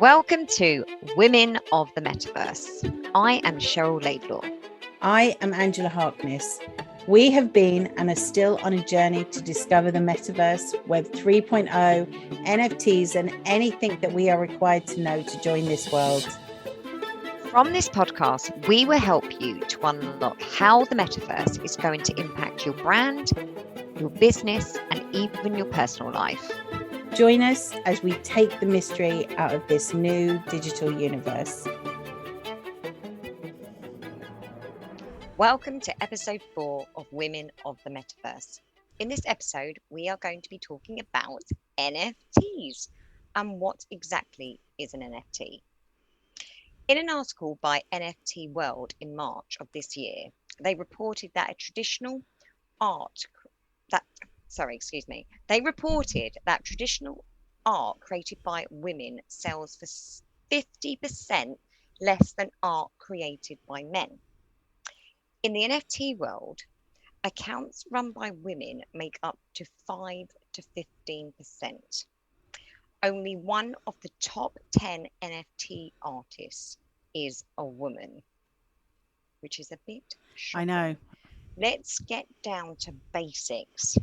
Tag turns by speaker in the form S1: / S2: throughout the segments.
S1: Welcome to Women of the Metaverse. I am Cheryl Laidlaw.
S2: I am Angela Harkness. We have been and are still on a journey to discover the Metaverse, Web 3.0, NFTs, and anything that we are required to know to join this world.
S1: From this podcast, we will help you to unlock how the Metaverse is going to impact your brand, your business, and even your personal life.
S2: Join us as we take the mystery out of this new digital universe.
S1: Welcome to episode 4 of Women of the Metaverse. In this episode, we are going to be talking about NFTs and what exactly is an NFT. In an article by NFT World in March of this year, they reported that traditional art created by women sells for 50% less than art created by men. In the NFT world, accounts run by women make up to 5 to 15%. Only one of the top 10 NFT artists is a woman, which is a bit shocking.
S2: I know.
S1: Let's get down to basics.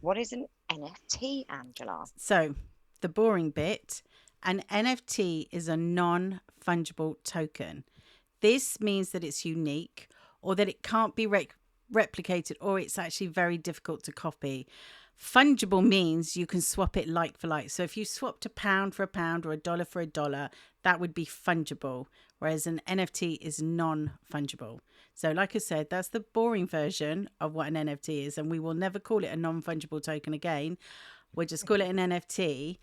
S1: What is an NFT, Angela?
S2: So, the boring bit, an NFT is a non-fungible token. This means that it's unique or that it can't be replicated or it's actually very difficult to copy. Fungible means you can swap it like for like. So if you swapped a pound for a pound or a dollar for a dollar, that would be fungible, whereas an NFT is non-fungible. So like I said, that's the boring version of what an NFT is, and we will never call it a non-fungible token again. We'll just call it an NFT.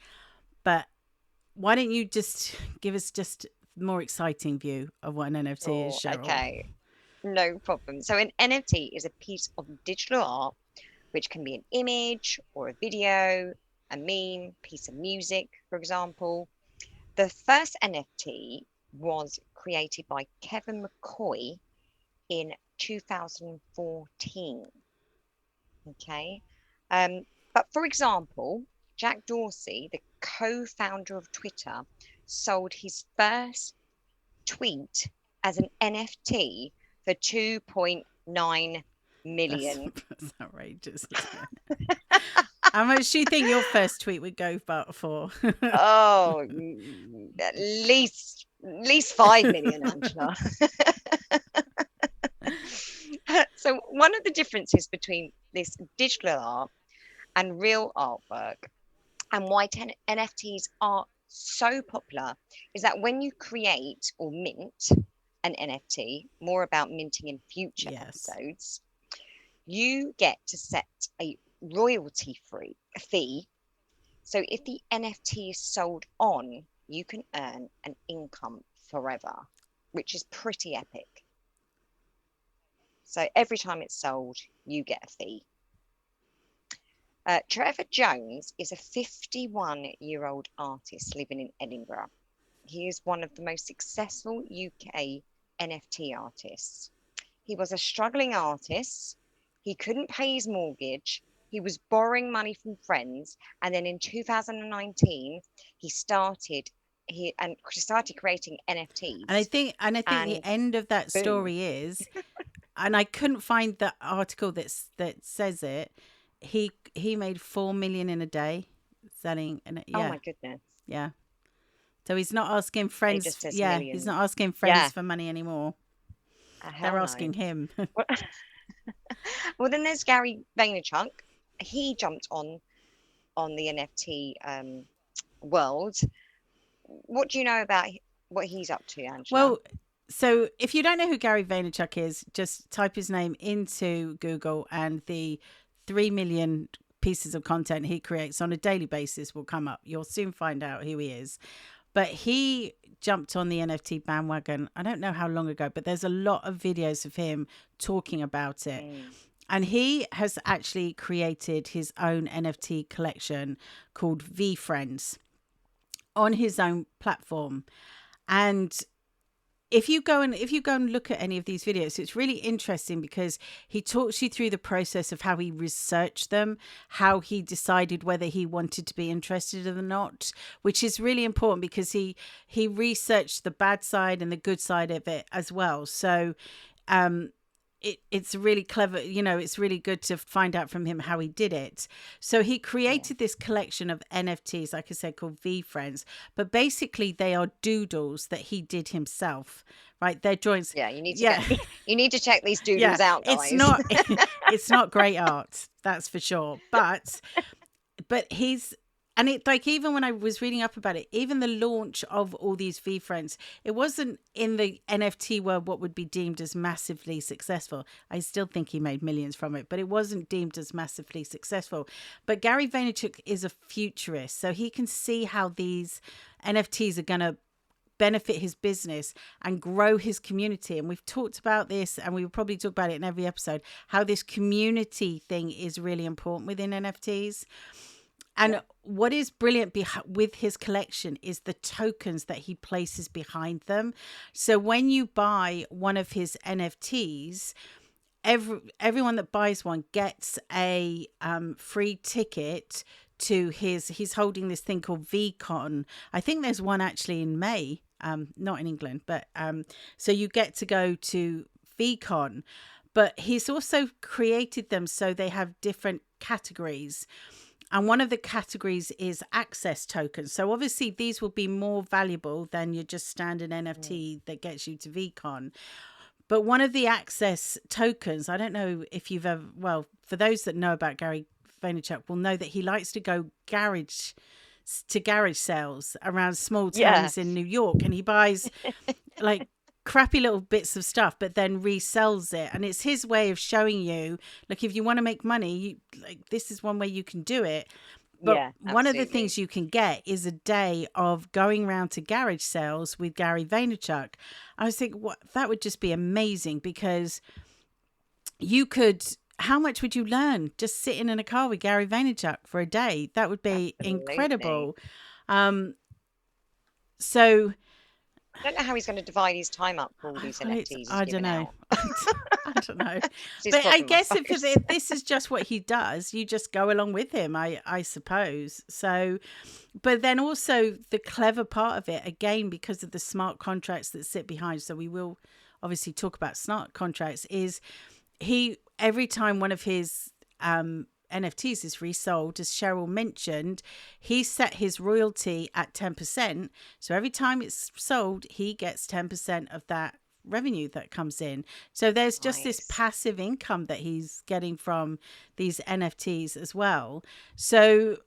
S2: But why don't you just give us just a more exciting view of what an NFT is, Cheryl?
S1: Okay, no problem. So an NFT is a piece of digital art, which can be an image or a video, a meme, piece of music, for example. The first NFT was created by Kevin McCoy in 2014. Okay. But for example, Jack Dorsey, the co-founder of Twitter, sold his first tweet as an NFT for 2.9 million.
S2: That's outrageous, isn't it? How much do you think your first tweet would go for?
S1: Oh, at least 5 million, Angela. So one of the differences between this digital art and real artwork and why NFTs are so popular is that when you create or mint an NFT, more about minting in future episodes, you get to set a royalty-free fee. So if the NFT is sold on, you can earn an income forever, which is pretty epic. So every time it's sold, you get a fee. Trevor Jones is a 51-year-old artist living in Edinburgh. He is one of the most successful UK NFT artists. He was a struggling artist. He couldn't pay his mortgage. He was borrowing money from friends. And then in 2019, he started creating NFTs.
S2: And I think the end of that story is, and I couldn't find the article that says it. He made 4 million in a day selling.
S1: Oh my goodness!
S2: Yeah. So he's not asking friends. He's not asking friends for money anymore. They're asking him.
S1: Well, then there's Gary Vaynerchuk. He jumped on the NFT world. What do you know about what he's up to, Angela?
S2: Well, so if you don't know who Gary Vaynerchuk is, just type his name into Google and the 3 million pieces of content he creates on a daily basis will come up. You'll soon find out who he is. But he jumped on the NFT bandwagon, I don't know how long ago, but there's a lot of videos of him talking about it. And he has actually created his own NFT collection called VFriends on his own platform. And if you go and look at any of these videos, it's really interesting because he talks you through the process of how he researched them, how he decided whether he wanted to be interested or not, which is really important because he researched the bad side and the good side of it as well. So um it's really clever, it's really good to find out from him how he did it. So he
S1: Yeah.
S2: created this collection of NFTs, like I said, called V Friends, but basically they are doodles that he did himself, right? They're drawings.
S1: Yeah, you need to
S2: Yeah.
S1: you need to check these
S2: Yeah,
S1: doodles out,
S2: it's
S1: guys.
S2: not it's not great art, that's for sure, but he's and it, like, even when I was reading up about it, even the launch of all these V Friends, it wasn't in the NFT world what would be deemed as massively successful. I still think he made millions from it, but it wasn't deemed as massively successful. But Gary Vaynerchuk is a futurist, so he can see how these NFTs are going to benefit his business and grow his community. And we've talked about this, and we will probably talk about it in every episode, how this community thing is really important within NFTs.
S1: Yeah.
S2: And what is brilliant with his collection is the tokens that he places behind them. So when you buy one of his NFTs, everyone that buys one gets a free ticket to he's holding this thing called VCon. I think there's one actually in May, not in England, but so you get to go to VCon. But he's also created them so they have different categories. And one of the categories is access tokens. So obviously these will be more valuable than your just standard
S1: Mm.
S2: NFT that gets you to VCon. But one of the access tokens, I don't know if you've ever, well, for those that know about Gary Vaynerchuk will know that he likes to go garage sales around small
S1: Yeah.
S2: towns in New York, and he buys like crappy little bits of stuff but then resells it, and it's his way of showing you, like, if you want to make money, like, this is one way you can do it. But
S1: Yeah,
S2: one of the
S1: absolutely.
S2: things you can get is a day of going around to garage sales with Gary Vaynerchuk. I was thinking, what, that would just be amazing, because you could, how much would you learn just sitting in a car with Gary Vaynerchuk for a day? That would be
S1: Absolutely.
S2: incredible. um so
S1: I don't know how he's going to divide his time up for all these
S2: Well, it's,
S1: NFTs he's
S2: I don't
S1: giving
S2: know.
S1: out.
S2: I don't know.
S1: It's his
S2: But I
S1: problem, I
S2: guess if
S1: suppose.
S2: this is just what he does, you just go along with him, I suppose. So, but then also the clever part of it, again, because of the smart contracts that sit behind, so we will obviously talk about smart contracts, is every time one of his NFTs is resold, as Cheryl mentioned, he set his royalty at 10%. So every time it's sold, he gets 10% of that revenue that comes in. So there's just this
S1: Nice.
S2: passive income that he's getting from these NFTs as well. So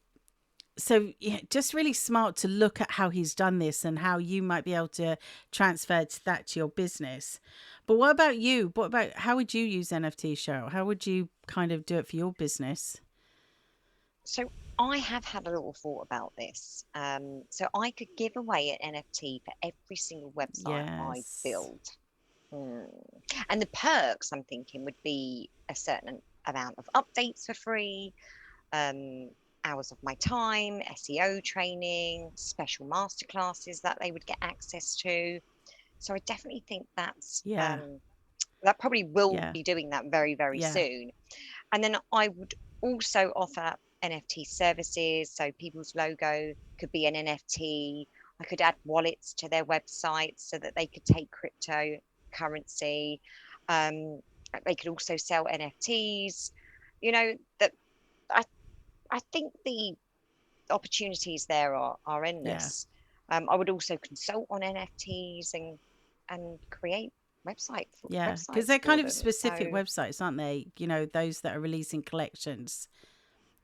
S2: yeah, just really smart to look at how he's done this and how you might be able to transfer that to your business. But what about you? What about, how would you use NFT, Cheryl? How would you kind of do it for your business?
S1: So I have had a little thought about this. So I could give away an NFT for every single website I
S2: Yes.
S1: build. Hmm. And the perks, I'm thinking, would be a certain amount of updates for free, um, hours of my time, SEO training, special masterclasses that they would get access to. So I definitely think
S2: Yeah.
S1: that probably will
S2: Yeah.
S1: be doing that very, very
S2: Yeah.
S1: soon. And then I would also offer NFT services. So people's logo could be an NFT. I could add wallets to their websites so that they could take cryptocurrency. Um, they could also sell NFTs. That I I think the opportunities there are
S2: Yeah.
S1: endless. I would also consult on NFTs and create
S2: Yeah. Because
S1: websites
S2: they're
S1: for
S2: kind of
S1: them.
S2: specific
S1: So
S2: websites, aren't they? Those that are releasing collections.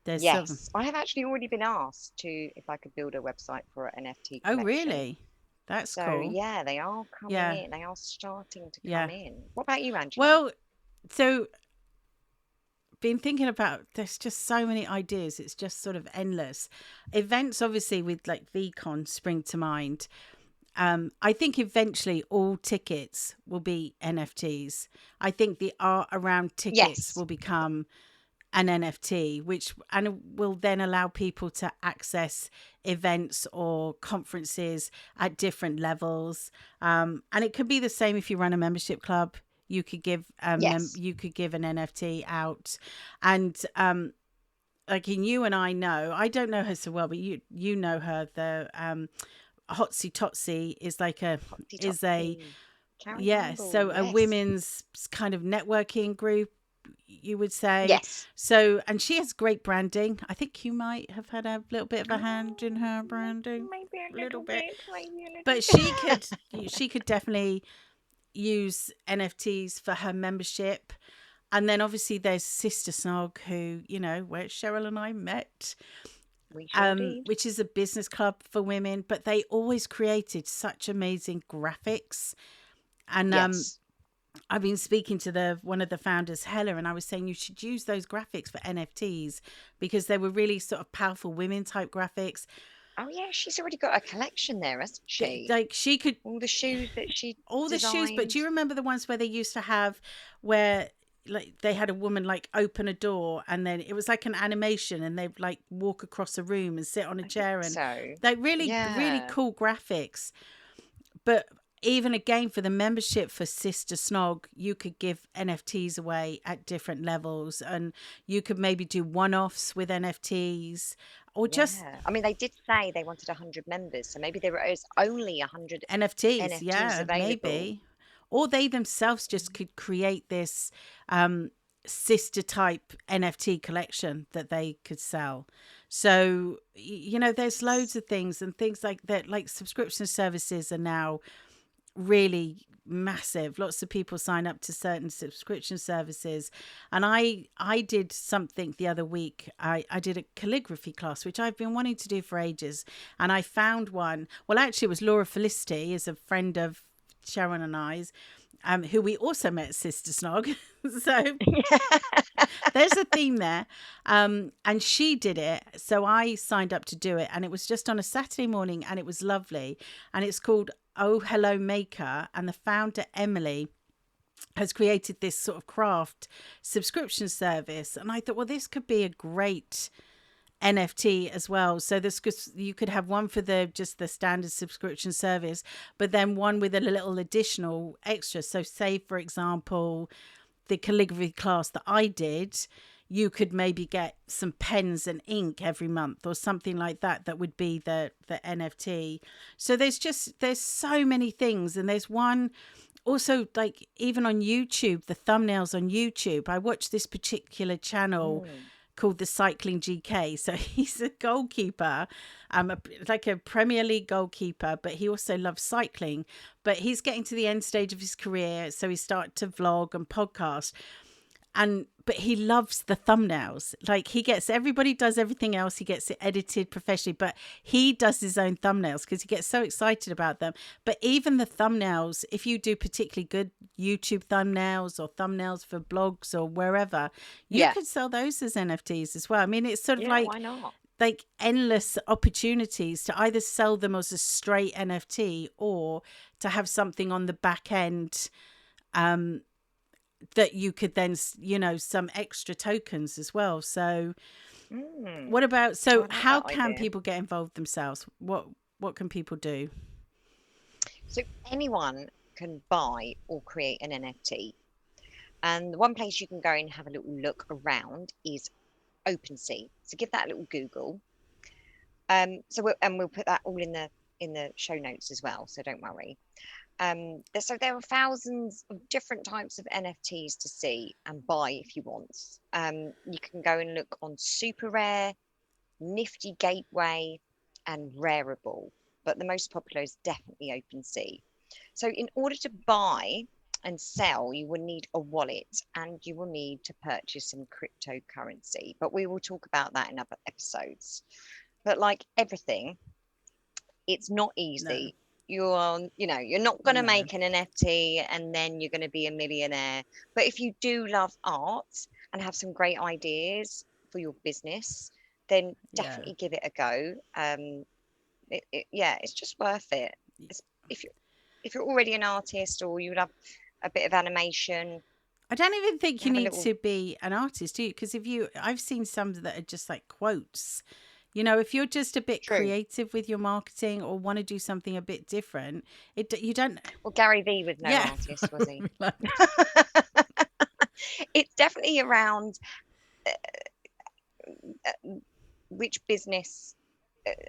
S2: There's some.
S1: yes, I have actually already been asked to if I could build a website for an NFT
S2: Oh,
S1: collection.
S2: really? That's
S1: So
S2: cool.
S1: yeah, they are coming
S2: Yeah.
S1: in. They are starting to come
S2: Yeah.
S1: in. What about you, Angela?
S2: Well, so been thinking about, there's just so many ideas, it's just sort of endless. Events obviously with like VCon spring to mind. I think eventually all tickets will be NFTs. I think the art around tickets
S1: Yes.
S2: will become an NFT, which and will then allow people to access events or conferences at different levels. And it could be the same if you run a membership club. You could give
S1: Yes.
S2: you could give an NFT out, and like in you and I know, I don't know her so well, but you know her. The Hotsy Totsy is like a
S1: Hotsy
S2: is a
S1: totsy. Karen
S2: yeah,
S1: Campbell.
S2: so a
S1: Yes.
S2: women's kind of networking group, you would say.
S1: Yes.
S2: So, and she has great branding. I think you might have had a little bit of a hand in
S1: Oh,
S2: her branding,
S1: maybe a
S2: a little
S1: little
S2: bit.
S1: bit. Maybe a
S2: But
S1: little
S2: she could definitely use NFTs for her membership. And then obviously there's Sister Snog, who, where Cheryl and I met,
S1: We sure did.
S2: which is a business club for women, but they always created such amazing graphics. And
S1: Yes.
S2: I've been speaking to the one of the founders, Hella, and I was saying you should use those graphics for NFTs because they were really sort of powerful women type graphics.
S1: Oh yeah, she's already got a collection there, hasn't she?
S2: Like she could
S1: All the shoes that she
S2: all the shoes, but
S1: designed.
S2: do you remember the ones where they used to have where like they had a woman like open a door and then it was like an animation and they'd like walk across a room and sit on a
S1: I think
S2: chair and
S1: so.
S2: like really
S1: Yeah.
S2: cool graphics. But even again for the membership for Sister Snog, you could give NFTs away at different levels and you could maybe do one-offs with NFTs or just
S1: Yeah. I mean, they did say they wanted 100 members, so maybe there was only 100
S2: NFTs,
S1: NFTs
S2: yeah,
S1: available.
S2: maybe. Or they themselves just could create this um, sister type NFT collection that they could sell. So, there's loads of things and things like that, like subscription services are now really massive. Lots of people sign up to certain subscription services, and I did something the other week. I did a calligraphy class which I've been wanting to do for ages, and I found one. Well, actually it was Laura Felicity, is a friend of Sharon and I's, who we also met at Sister Snog. So there's a theme there. And she did it. So I signed up to do it. And it was just on a Saturday morning and it was lovely. And it's called Oh Hello Maker. And the founder, Emily, has created this sort of craft subscription service. And I thought, well, this could be a great NFT as well. So this you could have one for the just the standard subscription service, but then one with a little additional extra. So say for example, the calligraphy class that I did, you could maybe get some pens and ink every month or something like that. That would be the NFT. So there's so many things, and there's one also like even on YouTube, the thumbnails on YouTube. I watched this particular channel
S1: Mm.
S2: called the Cycling GK. So he's a goalkeeper, like a Premier League goalkeeper, but he also loves cycling. But he's getting to the end stage of his career, so he started to vlog and podcast. But he loves the thumbnails. Like everybody does everything else. He gets it edited professionally, but he does his own thumbnails because he gets so excited about them. But even the thumbnails, if you do particularly good YouTube thumbnails or thumbnails for blogs or wherever, you
S1: Yeah.
S2: could sell those as NFTs as well. I mean, it's sort of
S1: Yeah, why not?
S2: like endless opportunities to either sell them as a straight NFT or to have something on the back end that you could then, some extra tokens as well. So
S1: Mm.
S2: what about,
S1: I
S2: so
S1: like
S2: how
S1: that
S2: can
S1: idea.
S2: people get involved themselves? What can people do?
S1: So anyone can buy or create an NFT. And the one place you can go and have a little look around is OpenSea. So give that a little Google. We'll put that all in the show notes as well. So don't worry. So there are thousands of different types of NFTs to see and buy if you want. You can go and look on Super Rare, Nifty Gateway, and Rareable. But the most popular is definitely OpenSea. So in order to buy and sell, you will need a wallet and you will need to purchase some cryptocurrency. But we will talk about that in other episodes. But like everything, it's not
S2: No,
S1: easy. You're not going to
S2: no.
S1: make an NFT and then you're going to be a millionaire. But if you do love art and have some great ideas for your business, then
S2: Yeah.
S1: definitely give it a go. Yeah, it's just worth it. It's, if you if you're already an artist or you love a bit of animation,
S2: I don't even think you
S1: Have a
S2: need
S1: little
S2: to be an artist, do you? Because I've seen some that are just like quotes. You know, if you're just a bit
S1: true.
S2: creative with your marketing or want to do something a bit different, you don't.
S1: Well, Gary Vee was no
S2: Yeah.
S1: artist, was he?
S2: Like,
S1: It's definitely around uh, which business,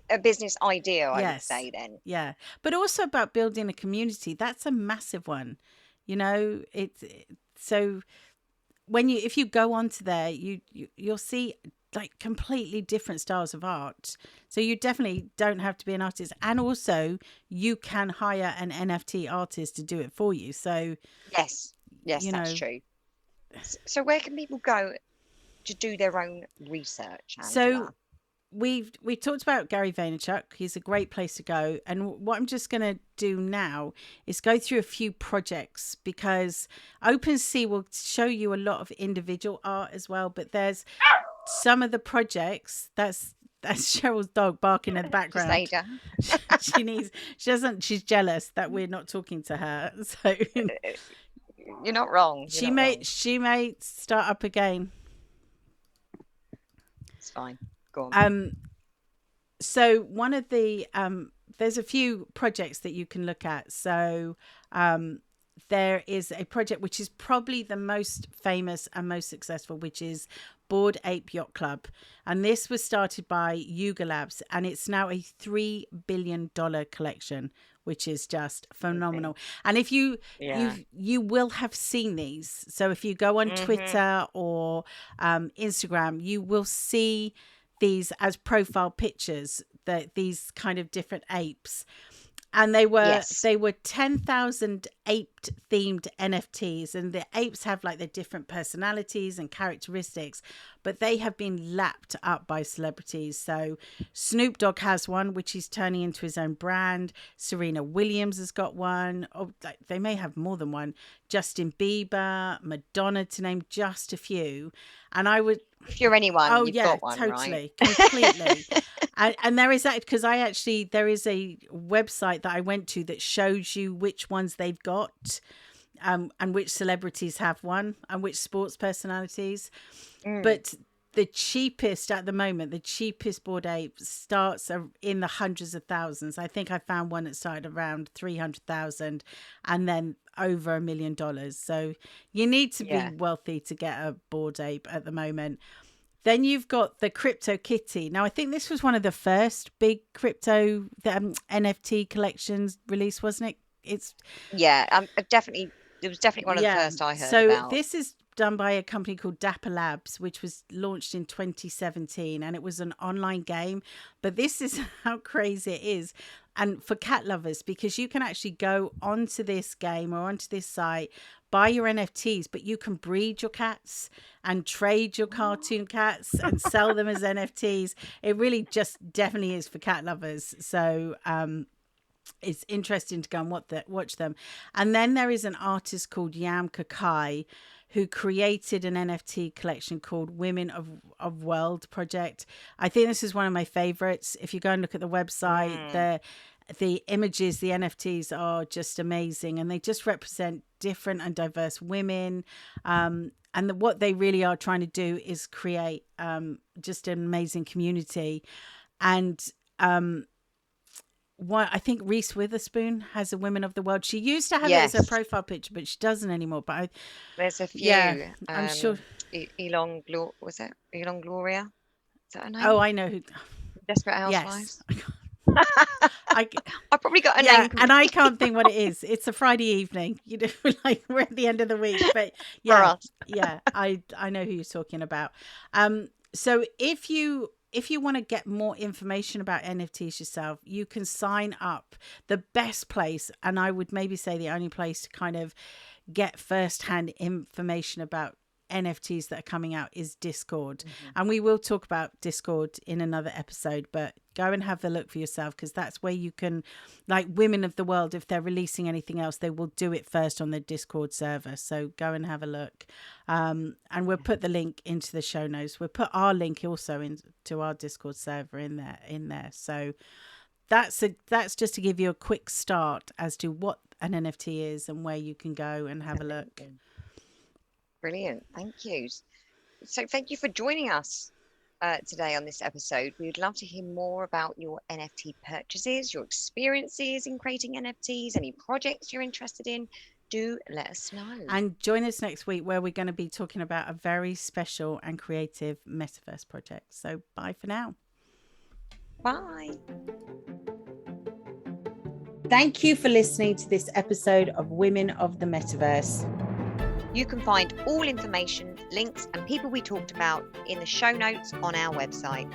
S1: a business idea, I would
S2: yes.
S1: say then.
S2: Yeah. But also about building a community. That's a massive one. You know, so when if you go onto there, you'll see like completely different styles of art. So you definitely don't have to be an artist, and also you can hire an NFT artist to do it for you. So
S1: Yes, yes,
S2: you
S1: that's
S2: know,
S1: true. So where can people go to do their own research,
S2: so
S1: Angela?
S2: we talked about Gary Vaynerchuk. He's a great place to go. And what I'm just going to do now is go through a few projects, because OpenSea will show you a lot of individual art as well. But there's some of the projects. That's Cheryl's dog barking in the
S1: Just
S2: background.
S1: Ada.
S2: She's jealous that we're not talking to her. So
S1: You're not wrong. You're not wrong.
S2: she may start up again.
S1: It's fine. Go on.
S2: Um so one of the there's a few projects that you can look at. So there is a project which is probably the most famous and most successful, which is Bored Ape Yacht Club. And this was started by Yuga Labs, and it's now a $3 billion collection, which is just phenomenal. And if
S1: Yeah.
S2: you will have seen these. So if you go on
S1: Hmm.
S2: Twitter or Instagram, you will see these as profile pictures, that these kind of different apes, and
S1: Yes.
S2: they were 10,000 ape themed NFTs, and the apes have like their different personalities and characteristics, but they have been lapped up by celebrities. So Snoop Dogg has one which he's turning into his own brand. Serena Williams has got one. Oh, like, they may have more than one. Justin Bieber, Madonna, to name just a few. And I would
S1: If you're anyone,
S2: Oh
S1: you've
S2: yeah,
S1: got one, right?
S2: totally, completely. And there is that, because there is a website that I went to that shows you which ones they've got, and which celebrities have one, and which sports personalities.
S1: Mm.
S2: But the cheapest at the moment, the cheapest Bored Ape starts in the hundreds of thousands. I think I found one that started around 300,000, and then over $1 million. So you need to be
S1: Yeah.
S2: wealthy to get a Bored Ape at the moment. Then you've got the Crypto Kitty. Now, I think this was one of the first big crypto NFT collections released, wasn't it? It's
S1: Yeah. Definitely. It was definitely one of the
S2: Yeah.
S1: first I heard
S2: So
S1: about.
S2: this is done by a company called Dapper Labs, which was launched in 2017, and it was an online game. But this is how crazy it is. And for cat lovers, because you can actually go onto this game or onto this site, buy your NFTs, but you can breed your cats and trade your cartoon cats and sell them as NFTs. It really just definitely is for cat lovers. So it's interesting to go and watch them. And then there is an artist called Yam Kakai, who created an NFT collection called Women of World Project. I think this is one of my favorites. If you go and look at the website,
S1: Mm.
S2: the images, the NFTs are just amazing, and they just represent different and diverse women. And what they really are trying to do is create just an amazing community. And what I think Reese Witherspoon has a Women of the World. She used to have it as a
S1: Yes.
S2: profile picture, but she doesn't anymore. But
S1: There's a
S2: yeah,
S1: few.
S2: I'm sure.
S1: Was it Elon Gloria? Is that her
S2: Oh,
S1: name?
S2: I know who.
S1: Desperate
S2: Yes,
S1: Housewives.
S2: I
S1: I probably got a
S2: yeah,
S1: name
S2: and I
S1: complete
S2: can't think what it is. It's a Friday evening, you know, like we're at the end of the week. But
S1: for
S2: yeah,
S1: us.
S2: yeah, I know who you're talking about. So if you want to get more information about NFTs yourself, you can sign up. The best place, and I would maybe say the only place to kind of get firsthand information about NFTs that are coming out, is Discord.
S1: Mhm.
S2: And we will talk about Discord in another episode, but go and have a look for yourself, because that's where you can, like Women of the World, if they're releasing anything else, they will do it first on the Discord server. So go and have a look. And we'll put the link into the show notes. We'll put our link also into our Discord server in there. So that's just to give you a quick start as to what an NFT is and where you can go and have a look.
S1: Amazing. Brilliant. Thank you. So thank you for joining us today on this episode. We would love to hear more about your NFT purchases, your experiences in creating NFTs, any projects you're interested in. Do let us know.
S2: And join us next week where we're going to be talking about a very special and creative Metaverse project. So bye for now.
S1: Bye.
S2: Thank you for listening to this episode of Women of the Metaverse.
S1: You can find all information, links, and people we talked about in the show notes on our website.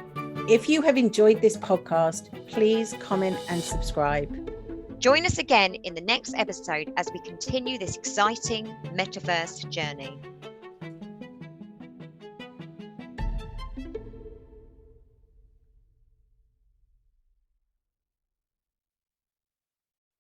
S2: If you have enjoyed this podcast, please comment and subscribe.
S1: Join us again in the next episode as we continue this exciting Metaverse journey.